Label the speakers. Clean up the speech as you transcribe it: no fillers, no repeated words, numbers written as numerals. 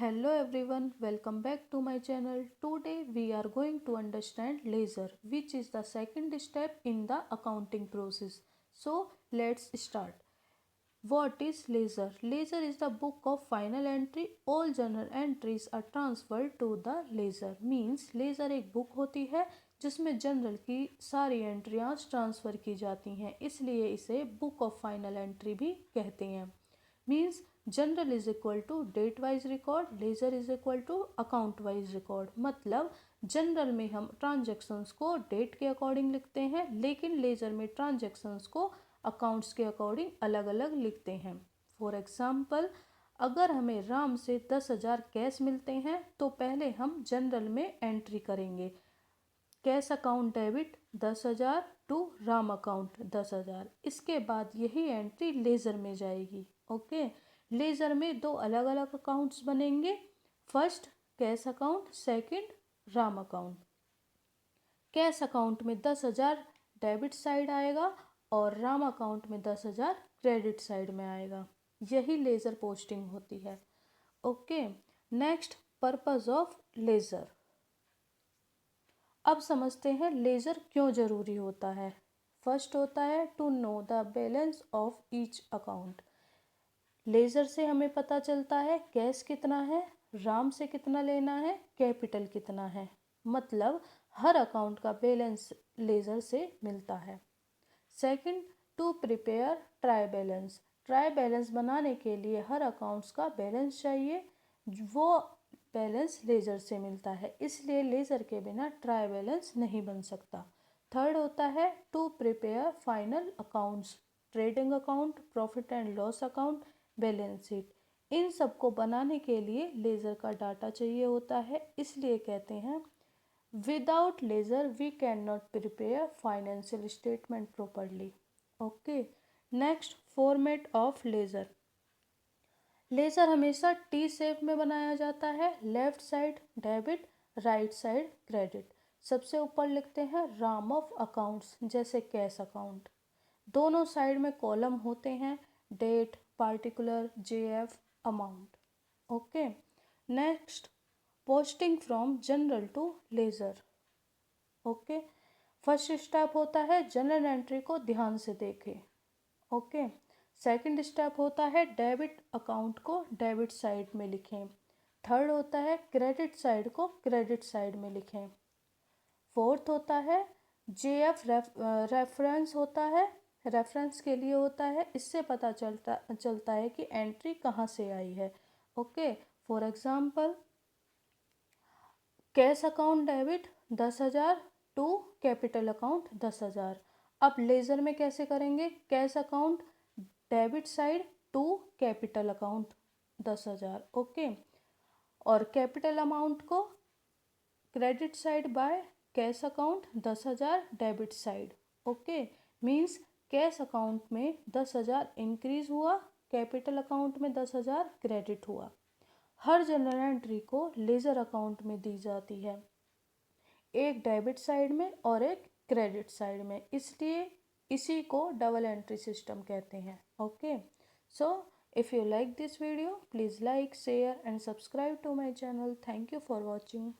Speaker 1: Hello everyone, welcome back to my channel. Today we are going to understand ledger, which is the second step in the accounting process. So let's start. What is ledger? Ledger is the book of final entry. All journal entries are transferred to the ledger. Means ledger एक book होती है जिसमें general की सारी एंट्रियाँ transfer की जाती हैं, इसलिए इसे बुक ऑफ फाइनल एंट्री भी कहते हैं. Means journal is equal to date wise record, ledger is equal to account wise record. मतलब जनरल में हम ट्रांजैक्शंस को डेट के अकॉर्डिंग लिखते हैं, लेकिन लेजर में ट्रांजैक्शंस को अकाउंट्स के अकॉर्डिंग अलग अलग लिखते हैं. फॉर एग्जाम्पल, अगर हमें राम से 10,000 कैश मिलते हैं तो पहले हम जनरल में एंट्री करेंगे, cash account debit 10,000 to Ram account 10,000. इसके बाद यही एंट्री लेजर में जाएगी. ओके, लेजर में दो अलग अलग अकाउंट्स बनेंगे. First cash account, second Ram account. Cash account में 10,000 डेबिट साइड आएगा और राम अकाउंट में 10,000 क्रेडिट साइड में आएगा. यही लेजर पोस्टिंग होती है. Okay, next purpose of ledger. अब समझते हैं लेजर क्यों ज़रूरी होता है. फर्स्ट होता है to know the balance of each account. Ledger से हमें पता चलता है कैश कितना है, राम से कितना लेना है, कैपिटल कितना है. मतलब हर अकाउंट का बैलेंस लेजर से मिलता है. Second, to prepare trial balance. Trial balance बनाने के लिए हर अकाउंट्स का बैलेंस चाहिए, वो बैलेंस लेजर से मिलता है, इसलिए लेजर के बिना ट्राई बैलेंस नहीं बन सकता. थर्ड होता है to prepare final accounts, trading account, profit and loss account, balance sheet. इन सब को बनाने के लिए लेजर का डाटा चाहिए होता है, इसलिए कहते हैं without ledger we can not prepare financial statement properly. Okay, next format of ledger. Ledger हमेशा टी शेप में बनाया जाता है. Left side debit, right side credit. सबसे ऊपर लिखते हैं राम ऑफ अकाउंट्स, जैसे कैश अकाउंट. दोनों साइड में कॉलम होते हैं, date, particular, JF, amount. Okay, next posting from journal to ledger. Okay, first step होता है जनरल एंट्री को ध्यान से देखें. ओके, सेकंड स्टेप होता है डेबिट अकाउंट को डेबिट साइड में लिखें. थर्ड होता है क्रेडिट साइड को क्रेडिट साइड में लिखें. फोर्थ होता है जेएफ रेफरेंस होता है, रेफरेंस के लिए होता है, इससे पता चलता है कि एंट्री कहाँ से आई है. Okay, for example cash account debit 10,000 to capital account 10,000. अब लेजर में कैसे करेंगे, cash account debit side to capital account 10,000. Okay, और कैपिटल अमाउंट को credit side by cash account 10,000 debit side. Okay, means cash account में 10,000 increase हुआ, capital account में 10,000 credit हुआ. हर जनरल एंट्री को लेजर अकाउंट में दी जाती है, एक डेबिट साइड में और एक क्रेडिट साइड में, इसलिए इसी को डबल एंट्री सिस्टम कहते हैं. Okay, so if you like this video please like, share and subscribe to my channel. Thank you for watching.